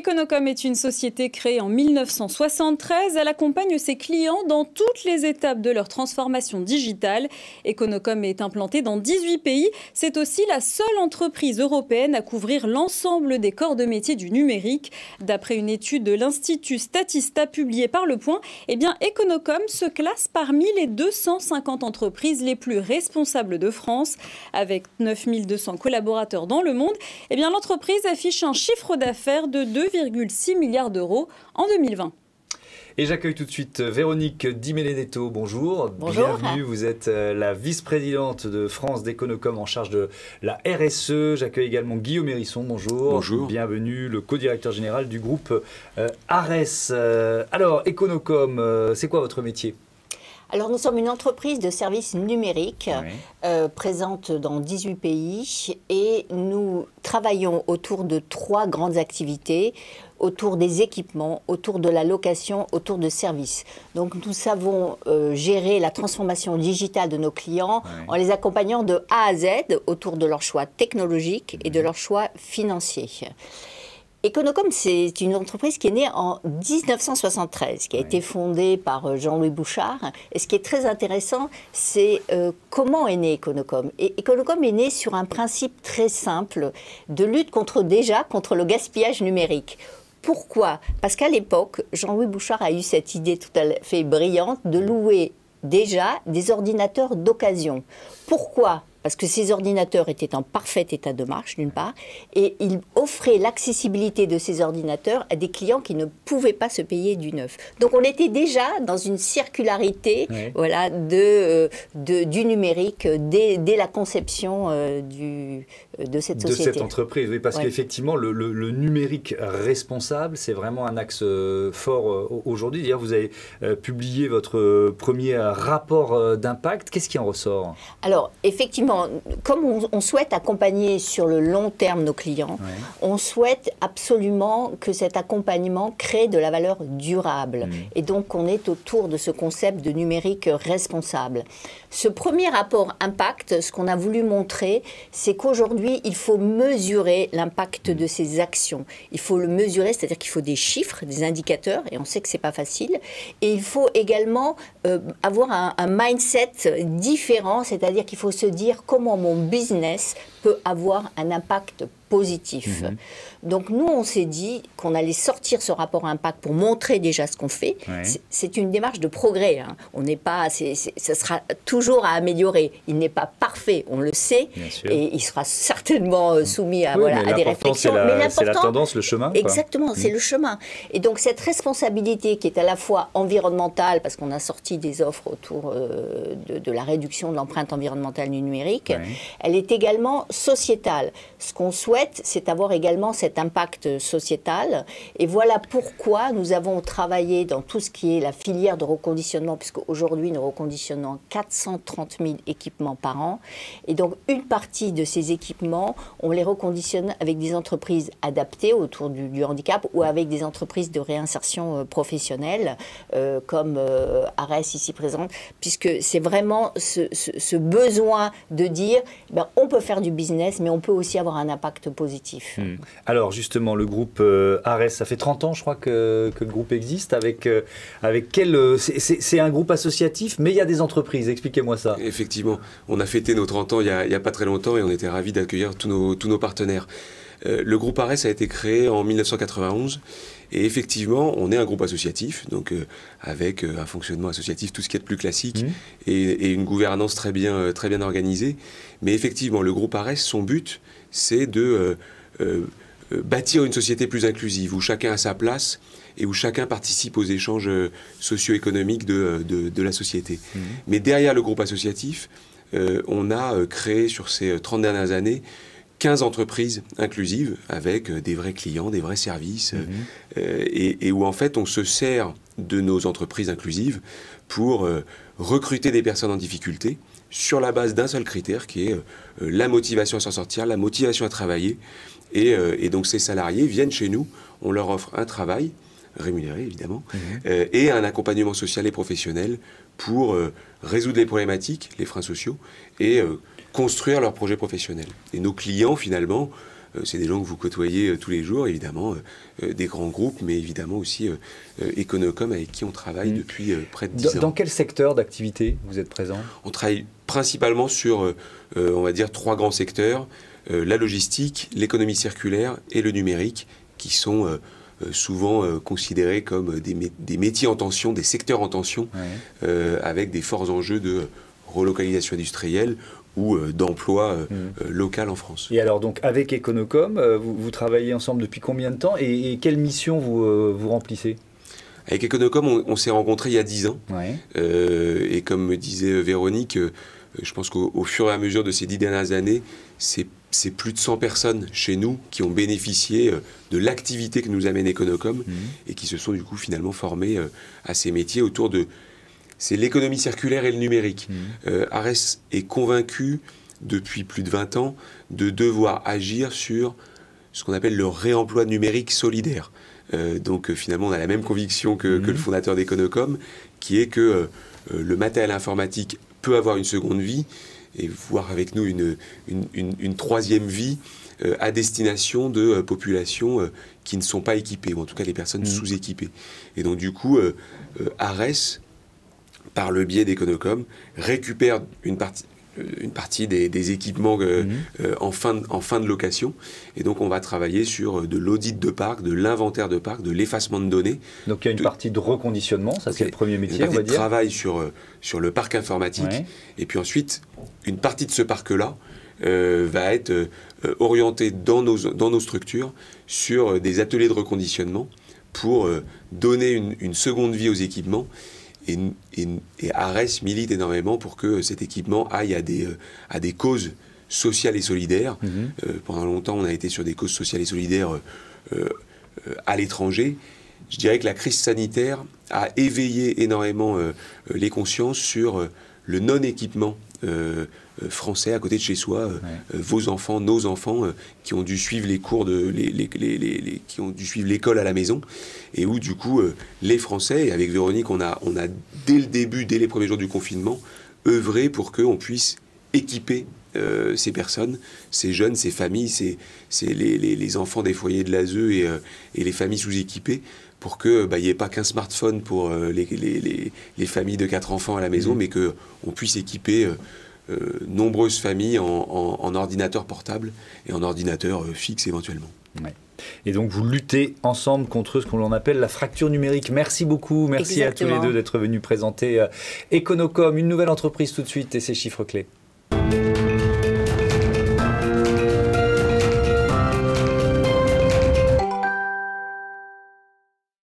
Econocom est une société créée en 1973. Elle accompagne ses clients dans toutes les étapes de leur transformation digitale. Econocom est implantée dans 18 pays. C'est aussi la seule entreprise européenne à couvrir l'ensemble des corps de métier du numérique. D'après une étude de l'Institut Statista publiée par Le Point, Econocom se classe parmi les 250 entreprises les plus responsables de France. Avec 9200 collaborateurs dans le monde, l'entreprise affiche un chiffre d'affaires de 2,6 milliards d'euros en 2020. Et j'accueille tout de suite Véronique Di Benedetto. Bonjour. Bonjour. Bienvenue. Vous êtes la vice-présidente de France d'Econocom en charge de la RSE. J'accueille également Guillaume Hérisson. Bonjour. Bonjour. Bienvenue, le co-directeur général du groupe ARES. Alors, Econocom, c'est quoi votre métier ? Alors, nous sommes une entreprise de services numériques présente dans 18 pays et nous travaillons autour de 3 grandes activités, autour des équipements, autour de la location, autour de services. Donc, nous savons gérer la transformation digitale de nos clients en les accompagnant de A à Z autour de leurs choix technologiques et de leurs choix financiers. Econocom, c'est une entreprise qui est née en 1973, qui a été fondée par Jean-Louis Bouchard. Et ce qui est très intéressant, c'est comment est né Econocom. Et Econocom est né sur un principe très simple de lutte contre le gaspillage numérique. Pourquoi ? Parce qu'à l'époque, Jean-Louis Bouchard a eu cette idée tout à fait brillante de louer déjà des ordinateurs d'occasion. Pourquoi ? Parce que ces ordinateurs étaient en parfait état de marche, d'une part, et il offrait l'accessibilité de ces ordinateurs à des clients qui ne pouvaient pas se payer du neuf. Donc on était déjà dans une circularité du numérique dès la conception de cette société. De cette entreprise, oui, parce qu'effectivement, le numérique responsable, c'est vraiment un axe fort aujourd'hui. D'ailleurs, vous avez publié votre premier rapport d'impact. Qu'est-ce qui en ressort ? Alors, effectivement, comme on souhaite accompagner sur le long terme nos clients, on souhaite absolument que cet accompagnement crée de la valeur durable. Et donc, on est autour de ce concept de numérique responsable. Ce premier rapport impact, ce qu'on a voulu montrer, c'est qu'aujourd'hui, il faut mesurer l'impact de ces actions. Il faut le mesurer, c'est-à-dire qu'il faut des chiffres, des indicateurs, et on sait que ce n'est pas facile. Et il faut également avoir un mindset différent, c'est-à-dire qu'il faut se dire comment mon business peut avoir un impact positif. Donc nous, on s'est dit qu'on allait sortir ce rapport impact pour montrer déjà ce qu'on fait. C'est une démarche de progrès. On n'est pas, ça sera toujours à améliorer. Il n'est pas parfait, on le sait, et il sera certainement soumis à, à des réflexions. Mais c'est la tendance, le chemin. Exactement, c'est le chemin. Et donc cette responsabilité qui est à la fois environnementale, parce qu'on a sorti des offres autour de la réduction de l'empreinte environnementale du numérique, elle est également sociétale. Ce qu'on souhaite, c'est avoir également cet impact sociétal. Et voilà pourquoi nous avons travaillé dans tout ce qui est la filière de reconditionnement, puisqu'aujourd'hui, nous reconditionnons 430 000 équipements par an. Et donc, une partie de ces équipements, on les reconditionne avec des entreprises adaptées autour du handicap ou avec des entreprises de réinsertion professionnelle, comme ARES ici présente, puisque c'est vraiment ce besoin de dire, on peut faire du business, mais on peut aussi avoir un impact positif. Alors justement, le groupe ARES, ça fait 30 ans, je crois, que le groupe existe. Avec quel... C'est un groupe associatif, mais il y a des entreprises. Expliquez-moi ça. Effectivement, on a fêté nos 30 ans il y a pas très longtemps et on était ravis d'accueillir tous nos partenaires. Le groupe ARES a été créé en 1991 et effectivement, on est un groupe associatif, donc avec un fonctionnement associatif, tout ce qui est de plus classique et une gouvernance très bien organisée. Mais effectivement, le groupe ARES, son but, c'est de bâtir une société plus inclusive, où chacun a sa place et où chacun participe aux échanges socio-économiques de la société. Mais derrière le groupe associatif, on a créé sur ces 30 dernières années 15 entreprises inclusives avec des vrais clients, des vrais services, et où en fait on se sert de nos entreprises inclusives pour recruter des personnes en difficulté sur la base d'un seul critère qui est la motivation à s'en sortir, la motivation à travailler. Et donc ces salariés viennent chez nous, on leur offre un travail, rémunéré évidemment, et un accompagnement social et professionnel pour résoudre les problématiques, les freins sociaux, et construire leur projet professionnel. Et nos clients, finalement, c'est des gens que vous côtoyez tous les jours, évidemment, des grands groupes, mais évidemment aussi Econocom, avec qui on travaille depuis près de 10 ans. Dans quel secteur d'activité vous êtes présent? On travaille principalement sur, on va dire, 3 grands secteurs, la logistique, l'économie circulaire et le numérique, qui sont souvent considérés comme des métiers en tension, des secteurs en tension, avec des forts enjeux de relocalisation industrielle ou d'emploi local en France. Et alors, donc, avec Econocom, vous travaillez ensemble depuis combien de temps et quelle mission vous remplissez? Avec Econocom, on s'est rencontrés il y a 10 ans. Et comme me disait Véronique, je pense qu'au fur et à mesure de ces 10 dernières années, c'est plus de 100 personnes chez nous qui ont bénéficié de l'activité que nous amène Econocom et qui se sont du coup finalement formées à ces métiers autour de... C'est l'économie circulaire et le numérique. Arès est convaincu depuis plus de 20 ans de devoir agir sur ce qu'on appelle le réemploi numérique solidaire. Donc finalement on a la même conviction que le fondateur d'Econocom, qui est que le matériel informatique peut avoir une seconde vie et voire avec nous une troisième vie à destination de populations qui ne sont pas équipées, ou en tout cas les personnes sous-équipées. Et donc du coup, Arès, par le biais d'Econocom, récupère une partie des équipements en fin de location. Et donc, on va travailler sur de l'audit de parc, de l'inventaire de parc, de l'effacement de données. Donc, il y a une partie de reconditionnement, ça c'est le premier métier, on va dire. De travail sur le parc informatique. Et puis ensuite, une partie de ce parc-là va être orientée dans nos structures sur des ateliers de reconditionnement pour donner une seconde vie aux équipements. Et Arès milite énormément pour que cet équipement aille à des causes sociales et solidaires. Pendant longtemps, on a été sur des causes sociales et solidaires à l'étranger. Je dirais que la crise sanitaire a éveillé énormément les consciences sur le non-équipement français à côté de chez soi, vos enfants, nos enfants, qui ont dû suivre les cours qui ont dû suivre l'école à la maison, et où du coup les Français, et avec Véronique, on a dès le début, dès les premiers jours du confinement, œuvré pour qu'on puisse équiper ces personnes, ces jeunes, ces familles, les enfants des foyers de l'ASE et les familles sous-équipées, pour qu'il n'y ait pas qu'un smartphone pour les familles de 4 enfants à la maison, mais qu'on puisse équiper nombreuses familles en ordinateur portable et en ordinateur fixe éventuellement. Et donc vous luttez ensemble contre ce qu'on appelle la fracture numérique. Merci beaucoup, merci à tous les deux d'être venus présenter Econocom, une nouvelle entreprise tout de suite et ses chiffres clés.